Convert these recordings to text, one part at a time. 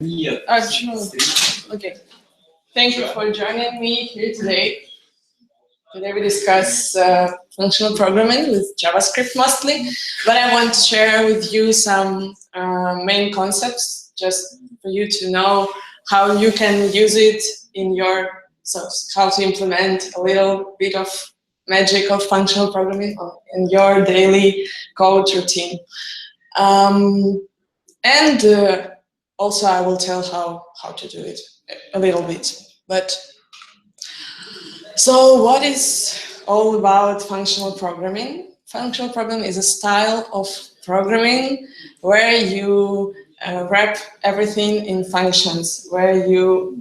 Sure. Okay. Thank you for joining me here today. Today we discuss functional programming with JavaScript mostly, but I want to share with you some main concepts just for you to know how you can use it in your, so how to implement a little bit of magic of functional programming in your daily code routine. And also I will tell how to do it a little bit. But so what is all about functional programming? Functional programming is a style of programming where you wrap everything in functions, where you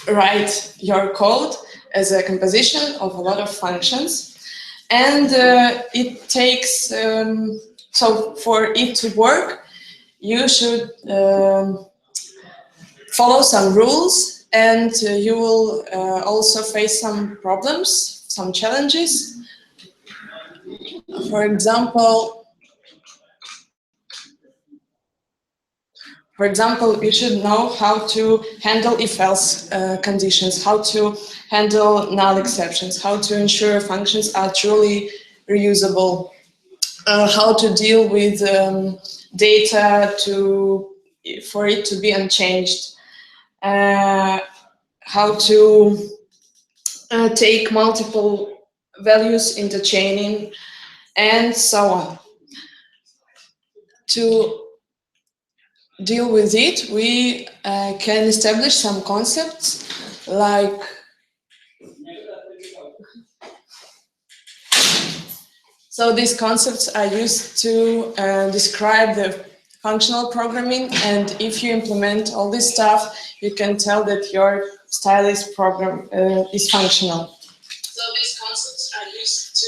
write your code as a composition of a lot of functions. And it takes, so for it to work, you should follow some rules, and you will also face some problems, some challenges. For example, you should know how to handle if-else conditions, how to handle null exceptions, how to ensure functions are truly reusable, how to deal with data for it to be unchanged, how to take multiple values into chaining, and so on. To deal with it, we can establish some concepts like so these concepts are used to describe the functional programming, and if you implement all this stuff, you can tell that your style is functional. So these concepts are used to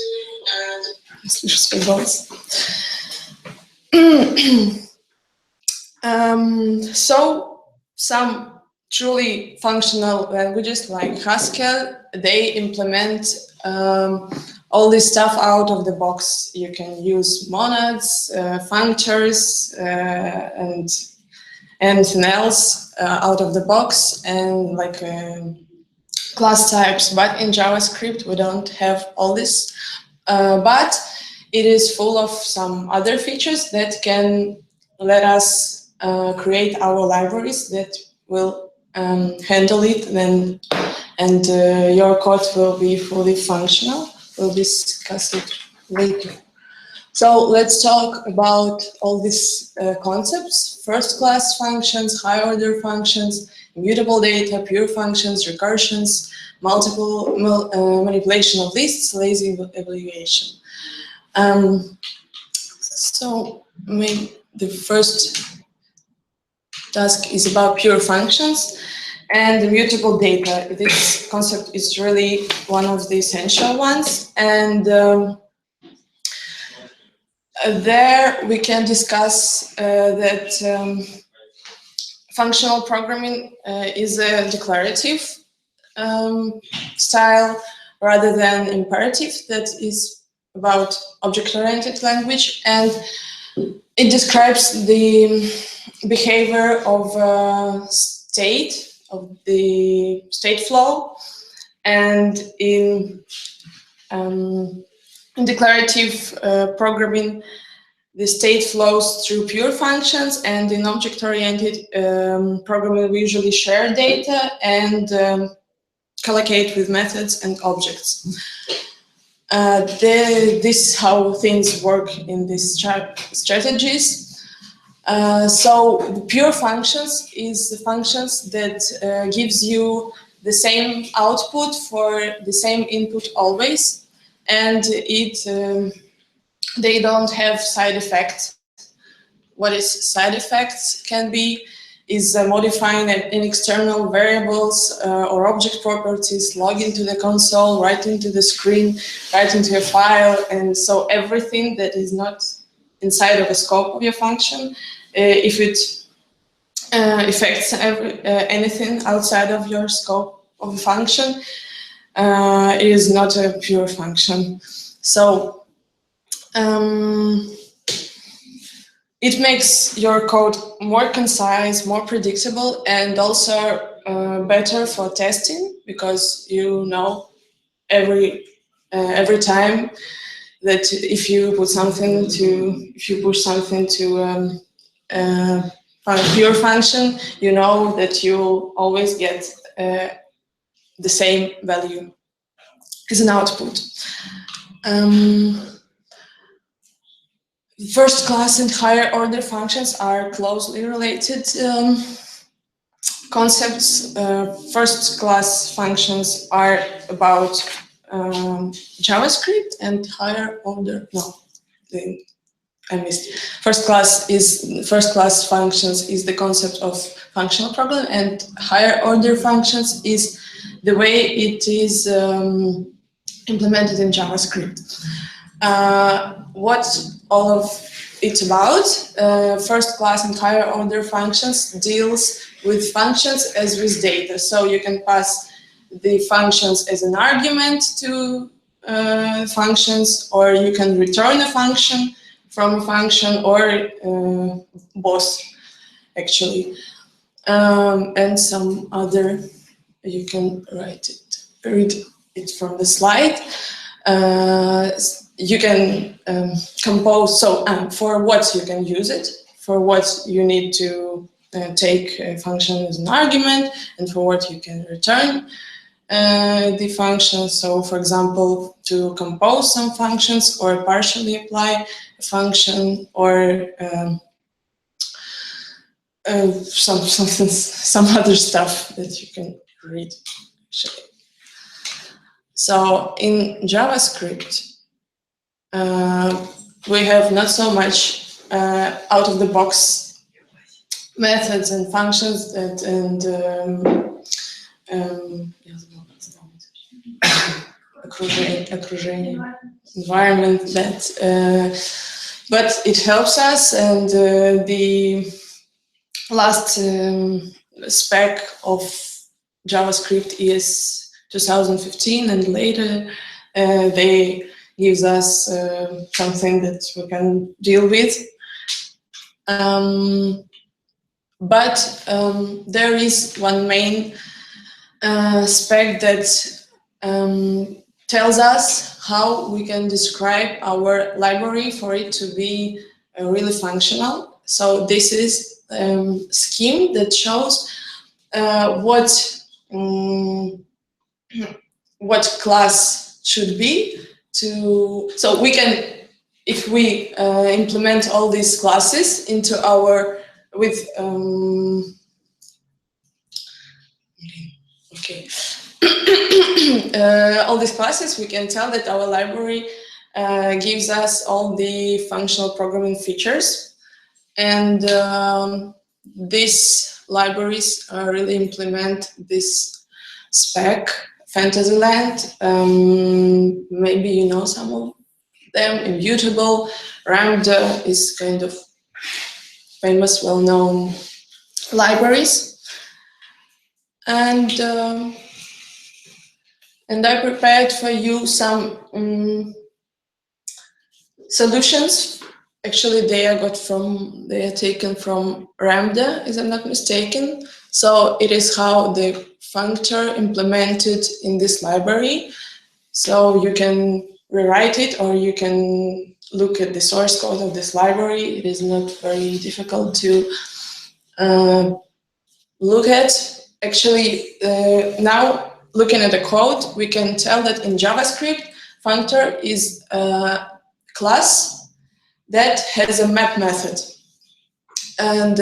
so some truly functional languages like Haskell, they implement all this stuff out of the box. You can use monads, functors, and anything else out of the box, and like class types. But in JavaScript, we don't have all this. But it is full of some other features that can let us create our libraries that will handle it then, and your code will be fully functional. We'll discuss it later. So let's talk about all these concepts: first-class functions, high-order functions, immutable data, pure functions, recursions, multiple manipulation of lists, lazy evaluation. So maybe the first task is about pure functions and immutable data. This concept is really one of the essential ones, and there we can discuss that functional programming is a declarative style rather than imperative, that is about object-oriented language, and it describes the behavior of state, of the state flow, and in declarative programming, the state flows through pure functions, and in object-oriented programming, we usually share data and collocate with methods and objects. This is how things work in these strategies. So the pure functions is the functions that gives you the same output for the same input always, and they don't have side effects. What is side effects can be is modifying in external variables or object properties, log into the console, write into the screen, write into a file, and so everything that is not inside of the scope of your function, if it affects anything outside of your scope of the function, it is not a pure function. So It makes your code more concise, more predictable, and also better for testing, because you know every time that if you push something to pure function, you know that you'll always get the same value as an output. First class and higher order functions are closely related concepts. First class functions are about JavaScript, and higher order, I missed. First class functions is the concept of functional program, and higher order functions is the way it is implemented in JavaScript. What all of it's about? First class and higher order functions deals with functions as with data. So you can pass the functions as an argument to functions, or you can return a function from a function, or both, actually. And some other, you can read it from the slide. You can compose, so for what you can use it, for what you need to take a function as an argument, and for what you can return the function. So, for example, to compose some functions, or partially apply a function, or some other stuff that you can read, actually. So in JavaScript, we have not so much out-of-the-box methods and functions environment but it helps us, and the last spec of JavaScript is 2015, and later they gives us something that we can deal with. But there is one main spec that tells us how we can describe our library for it to be really functional. So this is a scheme that shows what class should be. So we can, if we implement all these classes into our all these classes, we can tell that our library gives us all the functional programming features, and these libraries really implement this spec. Fantasyland, maybe you know some of them. Immutable, Ramda is kind of famous, well-known libraries. And I prepared for you some solutions. Actually, they are taken from Ramda, if I'm not mistaken. So it is how the functor implemented in this library. So you can rewrite it, or you can look at the source code of this library. It is not very difficult to look at. Actually, now looking at the code, we can tell that in JavaScript, functor is a class that has a map method. And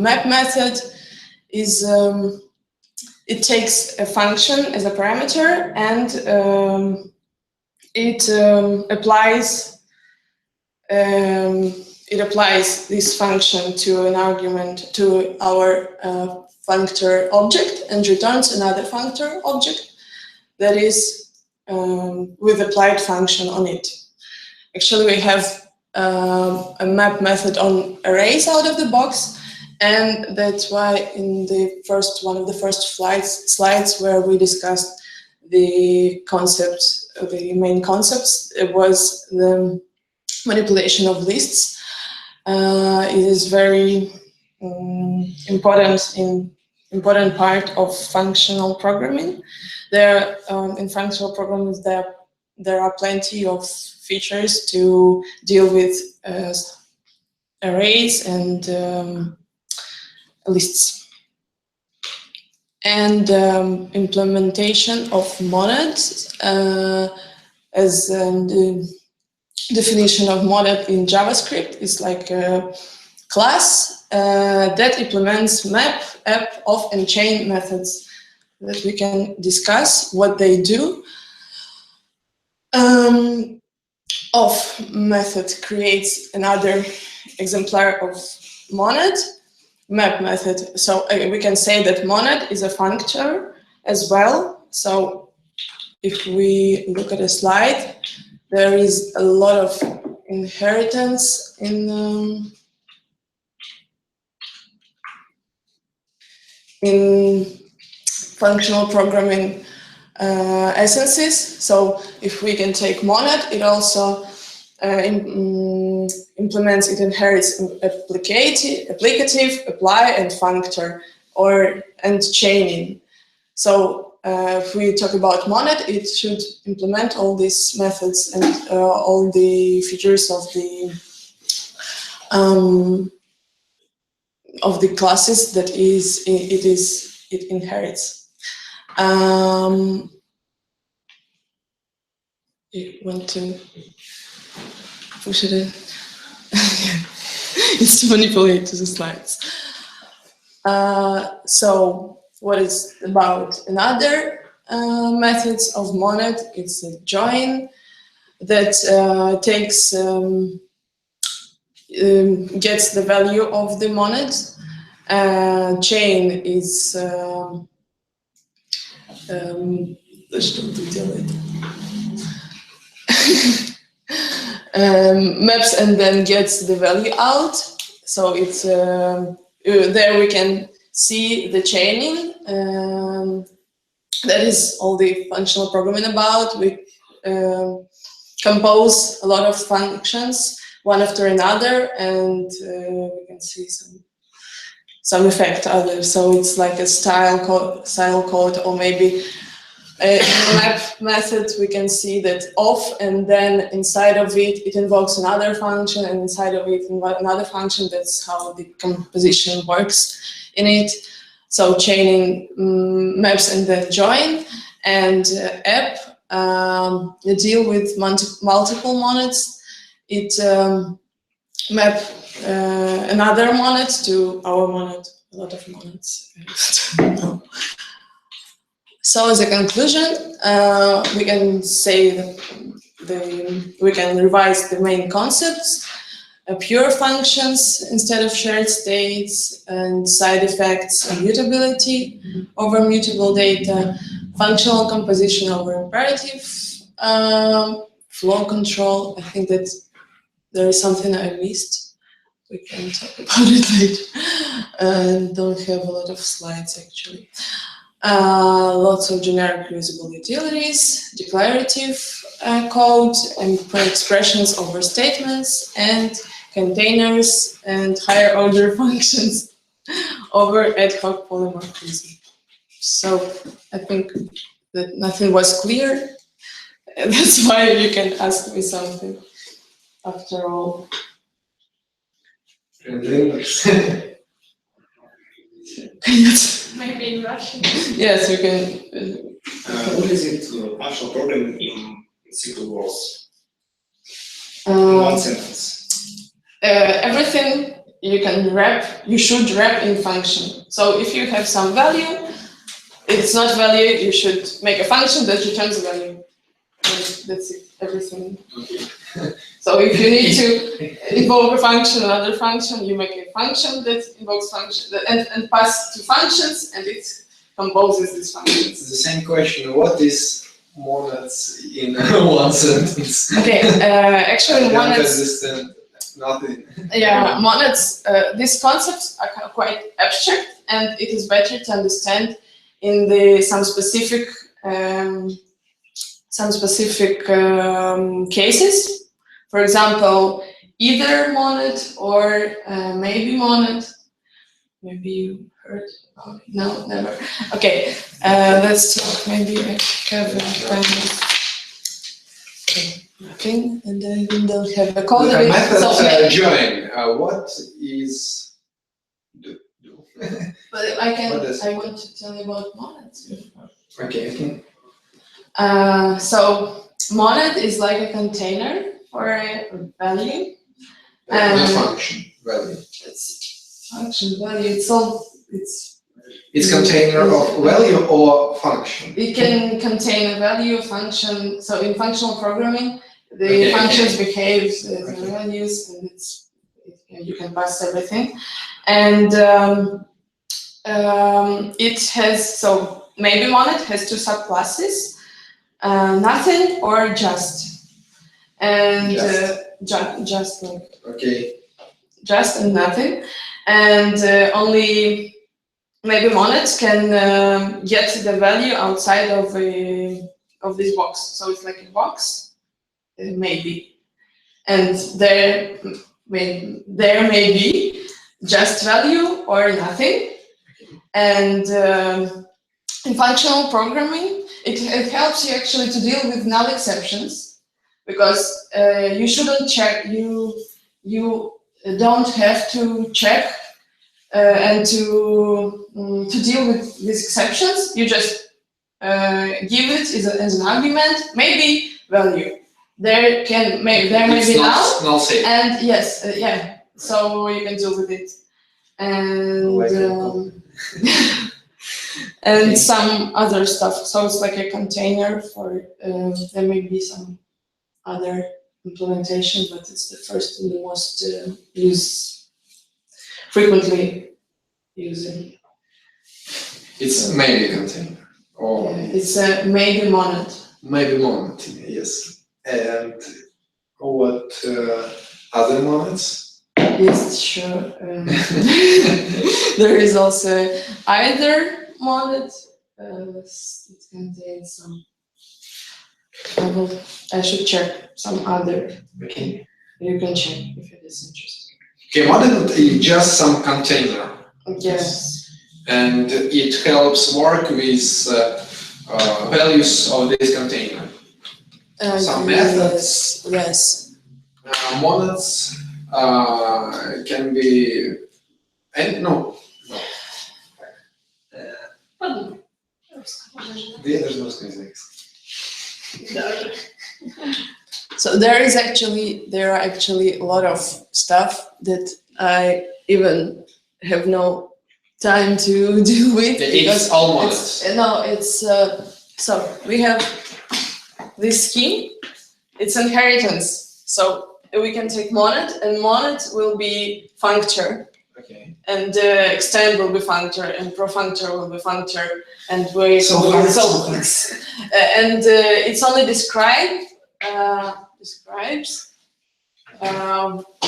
map method is it takes a function as a parameter, and it applies this function to an argument, to our functor object, and returns another functor object that is with applied function on it. Actually, we have a map method on arrays out of the box. And that's why in one of the first slides where we discussed the main concepts, it was the manipulation of lists. It is very important part of functional programming. There, in functional programming, there are plenty of features to deal with arrays and lists. And implementation of monads, as the definition of monad in JavaScript is like a class that implements map, app, off, and chain methods that we can discuss what they do. Off method creates another exemplar of monad. Map method, so we can say that monad is a functor as well. So if we look at a slide, there is a lot of inheritance in functional programming essences. So if we can take monad, it also implements, it inherits applicative, apply, and functor, and chaining. So if we talk about monad, it should implement all these methods and all the features of the classes that it inherits. You want to push it in? It's to manipulate to the slides. So what is about another methods of monad? It's a join that takes gets the value of the monad. Chain is maps and then gets the value out. So it's there we can see the chaining. That is all the functional programming about. We compose a lot of functions one after another, and we can see some effect other. So it's like a style code, or maybe in the map method we can see that off, and then inside of it invokes another function, and inside of it another function. That's how the composition works in it. So chaining maps and then join, and app deal with multiple monads. It map another monad to our monad, a lot of monads. So as a conclusion, we can say that we can revise the main concepts: pure functions instead of shared states, and side effects, immutability over mutable data, functional composition over imperative, flow control. I think that there is something I missed. We can talk about it later. Don't have a lot of slides actually. Lots of generic reusable utilities, declarative code, and expressions over statements, and containers, and higher order functions over ad hoc polymorphism. So I think that nothing was clear. That's why you can ask me something after all. Maybe in Russian. Yes, you can. What is it, partial programming in simple words? One sentence. Everything you can wrap, you should wrap in function. So if you have some value, it's not value, you should make a function that returns value. And that's it, everything. Okay. So if you need to invoke a function, another function, you make a function that invokes function and pass to functions, and it composes these functions. It's the same question. What is monads in one sentence? Okay, actually monads. Understand nothing. Yeah, monads. These concepts are quite abstract, and it is better to understand in some specific cases. For example, either monad or maybe monad. Maybe you heard about it. No, never. Okay, let's talk. Maybe I have a kind of nothing, and I don't have a code. The method join. What is do? But I want to tell you about monads. Okay. So monad is like a container for a value. Not function value. It's function value. It's container of value or function. It can contain a value, function. So in functional programming, the functions behave as values, and you can pass everything. And it has, so maybe monad has two subclasses, nothing or just. And just like just and nothing. And only maybe monads can get the value outside of this box. So it's like a box, maybe. And there may be just value or nothing. And in functional programming, it helps you actually to deal with null exceptions, because you shouldn't check, you don't have to check and to deal with these exceptions. You just give it as an argument, maybe value. There may be null, and yes, yeah. So you can deal with it, and and some other stuff. So it's like a container for. There may be some other implementation, but it's the first and the most frequently using. It's maybe container. Or it's a maybe monad. Maybe monad, yes. And what other monads? Yes, sure. There is also either monad. It contains some. I should check some other. Okay. You can check if it is interesting. Okay, monad is just some container. Yes. And it helps work with values of this container. Some methods. Yes. Monads can be. No. So there are actually a lot of stuff that I even have no time to deal with. It's all monads. So we have this scheme. It's inheritance. So we can take monad, and monad will be functor. Okay. And extend will be functor, and profunctor will be functor, and it's only describes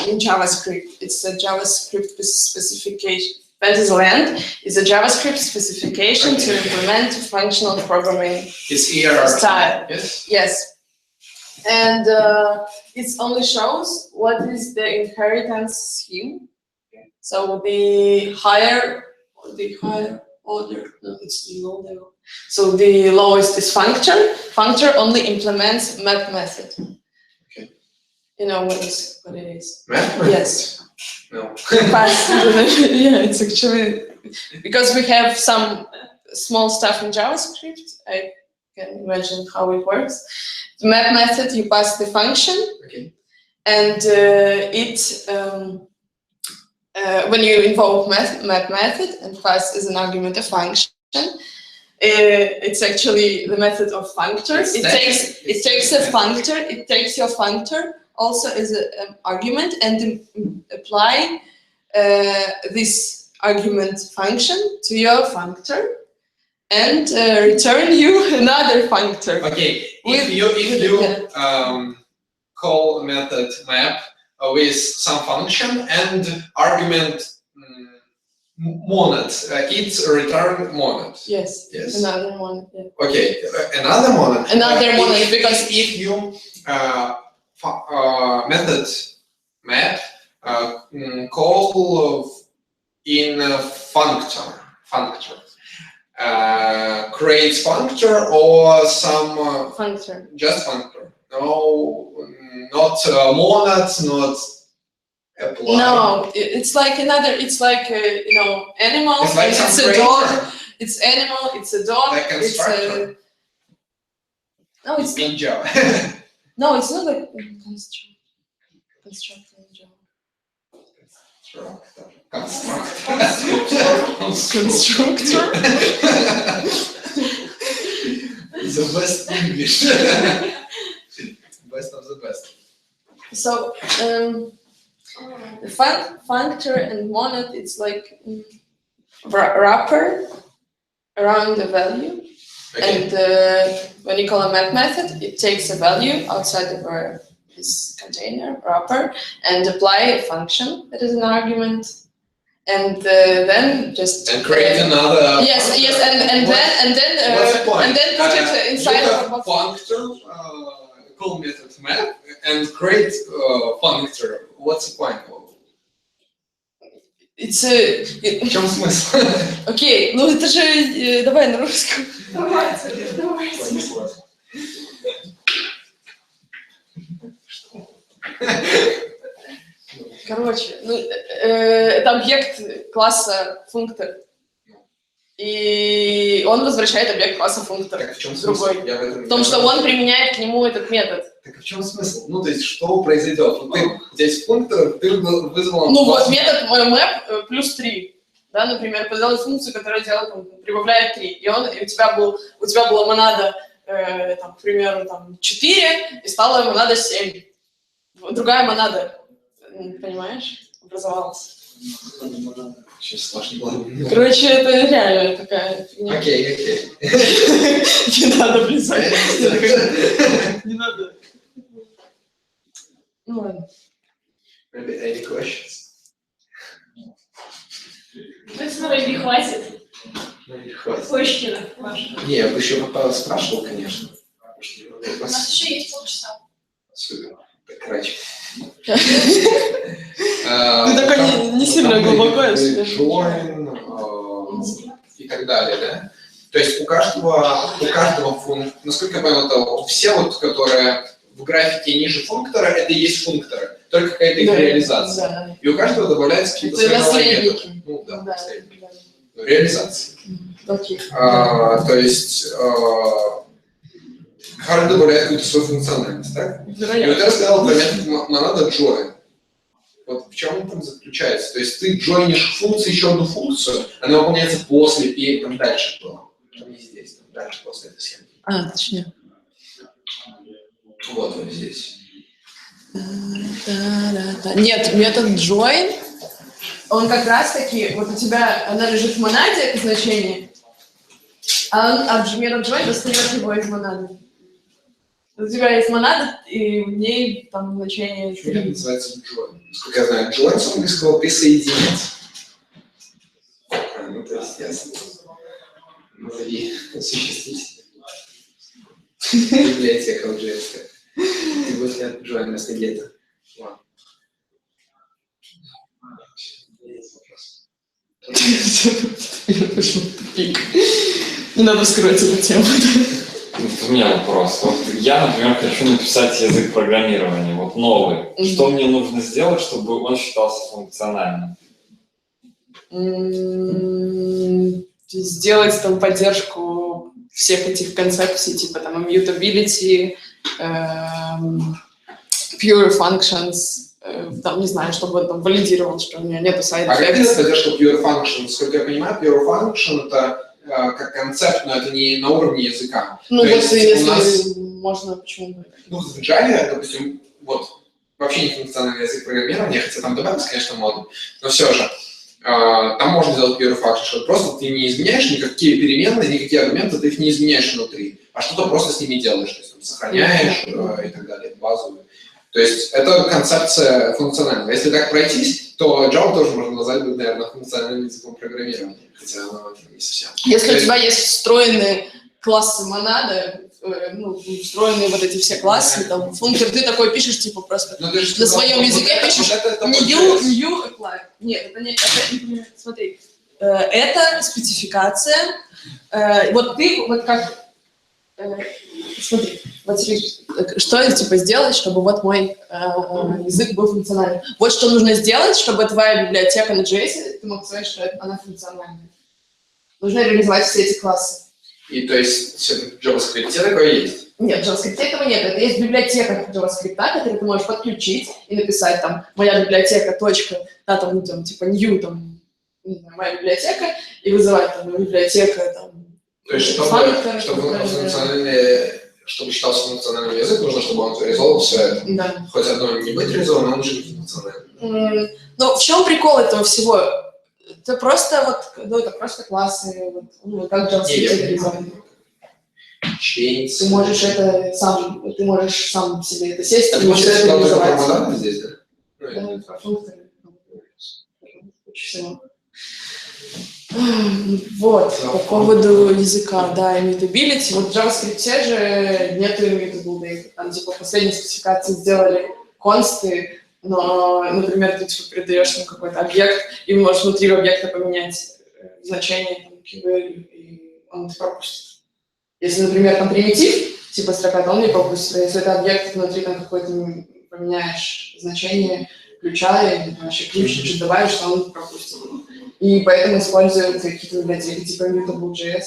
in JavaScript. It's a JavaScript specification. Fantasyland is a JavaScript specification to implement functional programming style. Yes. And it only shows what is the inheritance scheme. So the higher order, no, it's the low level. So the lowest is functor. Functor only implements map method. Okay. You know what it is? Map method? Yes. No. Yeah, it's actually because we have some small stuff in JavaScript. I can imagine how it works. The map method, you pass the function, and when you invoke map method and pass as an argument a function, it's actually the method of functor. It takes a functor. It takes your functor also as an argument and apply this argument function to your functor and return you another functor. Okay. If you call method map with some function and argument monad, it's return monad. Yes. Another one. Yeah. Okay, another monad. Another monad, because if you method map call in functor creates functor or some Functor. just functor. No, not monads, not apply. No, it's like another. It's like you know, animal. It's like it's some a dog. creator. It's animal. It's a dog. Like it's constructor. No, it's in Java. no, it's not like constructor in Java. Constructor. The best English. Best of the best. So the functor and monad, it's like wrapper around the value. Okay. And when you call a map method, it takes a value outside of this container wrapper and apply a function that is an argument, and then just create another. Yes, function. Yes, and then put it inside of a box. Functor, call method map, and create functor. What's the point? It's В чем смысл? Окей, ну это же давай на русском. Давайте. Короче, ну, это объект класса функтор. И он возвращает объект класса функтор. Так в чем другой. смысл? В том, что он применяет к нему этот метод. Так в чем смысл? Ну, то есть, что произойдет? Вот ты здесь функтор, ты вызвал... Ну, вот метод map плюс 3. Да, например, подал функцию, которая делает, там, прибавляет 3. И у тебя была монада, там, к примеру, там, 4, и стала монада 7. Другая монада, понимаешь, образовалась. Сейчас сложно было. Короче, это реально такая фигня. Окей. Не надо плясать. Не надо. Ну ладно. Maybe any questions? Maybe хватит. Maybe хватит. Question. Не, я бы еще спрашивал, конечно. У нас еще есть полчаса. Супер. Так, короче. Ты такой не сильно глубоко. Join и так далее, да? То есть у каждого функтора, насколько я понял, это все вот, которые в графике ниже функтора, это и есть функторы, только какая-то их реализация. Да. И у каждого добавляется какие-то свои наследники. Ну да, Да. наследники. Ну, реализация. Окей. То есть каждый добавляет какую-то свою функциональность, так? И вот я рассказал про метод монада join. Вот в чем он там заключается? То есть ты джойнишь функцию, еще одну функцию, она выполняется после, перед, там дальше было. Там не здесь, там дальше после этой схемы. Точнее. Вот он здесь. Нет, метод join, он как раз таки, вот у тебя, она лежит в монаде, это значение, а метод join достает его из монады. У тебя есть монада, и в ней там значение 3. Это называется join. Насколько я знаю, join с английского присоединять. Ну, то есть ясно. Назови осуществить. Библиотека в JS. И вот я join вместо get. Ладно. Есть вопрос. Не надо скрывать эту тему. У меня вопрос. Вот я, например, хочу написать язык программирования, вот новый. Что мне нужно сделать, чтобы он считался функциональным? Сделать там поддержку всех этих концепций, типа там immutability, pure functions, там, не знаю, чтобы он там валидировал, что у него нету side effects. А как это поддержка pure function? Насколько я понимаю, pure function это как концепт, но это не на уровне языка. Ну, то вот есть если у нас, можно, почему? ну, в Java, допустим, вот, вообще не функциональный язык программирования, хотя там добавилось, конечно, моды, но все же, там можно сделать pure function, что просто ты не изменяешь никакие переменные, никакие аргументы, ты их не изменяешь внутри, а что-то просто с ними делаешь, то есть там, сохраняешь и так далее, базовые. То есть это концепция функциональная. Если так пройтись, то Java тоже можно назвать, наверное, функциональным языком программирования, хотя оно не совсем. Если у тебя есть встроенные классы монады встроенные вот эти все классы, там, функции, ты такой пишешь, типа, просто Ну, ты же на сказал, своем языке пишешь new apply. Нет, это не, это, смотри, это спецификация. Вот ты, вот как, смотри, вот что типа сделать, чтобы вот мой язык был функциональный. Вот что нужно сделать, чтобы твоя библиотека на JS, ты мог сказать, что она функциональная. Нужно реализовать все эти классы. И то есть в JavaScript такое есть? Нет, в JavaScript этого нет. Это есть библиотека JavaScript, которую ты можешь подключить и написать там моя библиотека, точка, да, там, типа new, там, не знаю, моя библиотека, и вызывать там библиотека, там. То есть, чтобы считался функциональным язык, нужно, чтобы он резолвил все это. Да. Хоть одно не быть резолвным, но он уже функциональным. Ну, в чем прикол этого всего? Это просто вот, это просто классы, как JavaScript реализован. Ты можешь это сам, ты можешь сам себе это сесть, ты можешь это реализовать. Здесь, да? Да, про функции. Вот, по поводу языка, да, immutability. Вот в JavaScript же нету immutable. Там, типа, в последней спецификации сделали консты, но, например, ты типа передаешь ему какой-то объект, и можешь внутри объекта поменять значение, там, keyword, и он это пропустит. Если, например, там примитив, типа строка, то он не пропустит. А если это объект, внутри там какой-то поменяешь значение ключа, или вообще ключ чуть добавишь, то он пропустит. И поэтому используют какие-то библиотеки типа Immutable.js,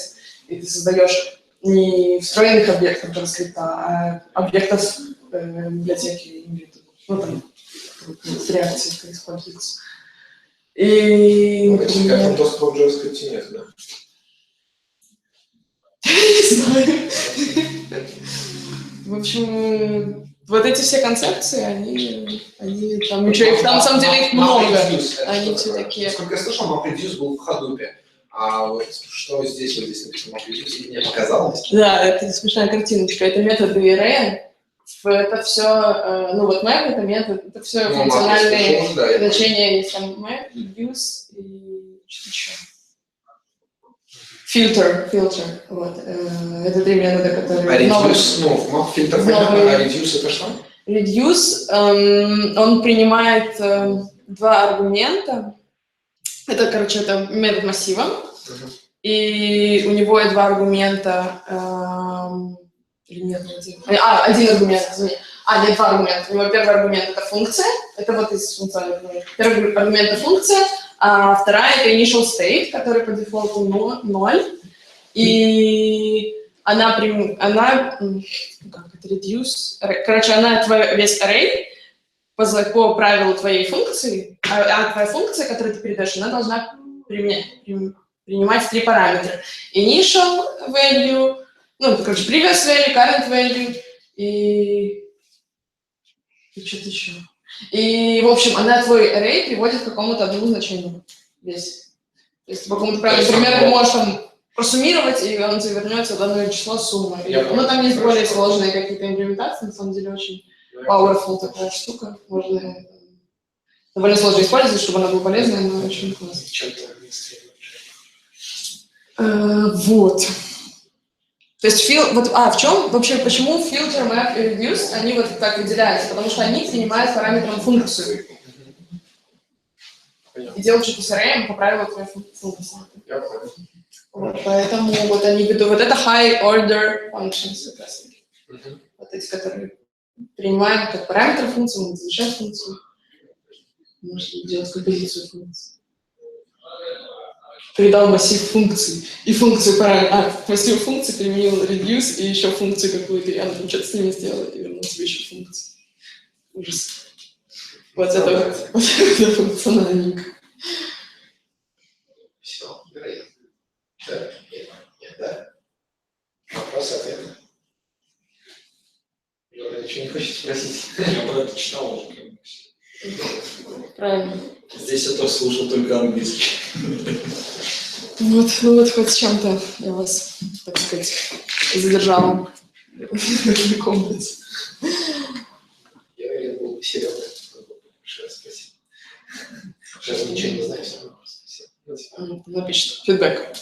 и ты создаешь не встроенных объектов JavaScript, а объектов библиотеки Immutable. Ну, там, с реакцией это используется. И, например... Как в JavaScript нет, да? Не знаю. В общем, вот эти все концепции, они там, их там на самом деле их много. Они все такие. Сколько я слышал, MapReduce был в Hadoop. А вот что здесь написано MapReduce, мне показалось. Да, это смешная картиночка. Это методы array. Это все, ну вот map это метод, это все функциональные значения. Есть там map, reduce и что-то еще. Фильтр, вот. Это три метода, которые... А reduce, фильтр понятно, а reduce это что? Reduce, он принимает два аргумента. Это, короче, это метод массива. И у него два аргумента... или нет, один аргумент, извини. Нет, два аргумента. У него первый аргумент — это функция. Это вот из функциональных аргументов. Первый аргумент — это функция. А вторая — это initial state, который по дефолту 0, и она как это, reduce, короче, она весь array по правилу твоей функции, а твоя функция, которую ты передаешь, она должна принимать три параметра. Initial value, короче, previous value, current value и что-то еще. И, в общем, она твой array приводит к какому-то одному значению весь. То есть по какому-то правилу, например, ты можешь там просуммировать, и он тебе вернется данное число суммы. Но там есть более сложные какие-то имплементации, на самом деле очень powerful такая штука. Можно довольно сложно использовать, чтобы она была полезная, но очень классно. Вот. То есть, в чем вообще, почему filter, map и reduce, они вот так выделяются? Потому что они принимают параметром функцию. И делают что-то с array по правилу твоей функции. Вот, поэтому вот они ведут, вот это high order functions, как раз. Вот эти, которые принимают как параметры функции, могут изучать функцию, можно делать композицию функций. Передал массив функций и функцию массив функций применил reduce и еще функцию какую-то, и она там что-то с ними сделала, и вернул себе еще функцию. Ужас. Вот это функциональненько. Все, вероятно. Да, нет, да. Вопрос, ответ. Юра, ничего не хочет спросить? Я про это читал уже. Правильно. Здесь я тоже слушал только английский. Вот хоть с чем-то я вас, так сказать, задержала в комнате. Я был Серега. Большое спасибо. Сейчас ничего не знаю, все равно. Напишет фидбэк.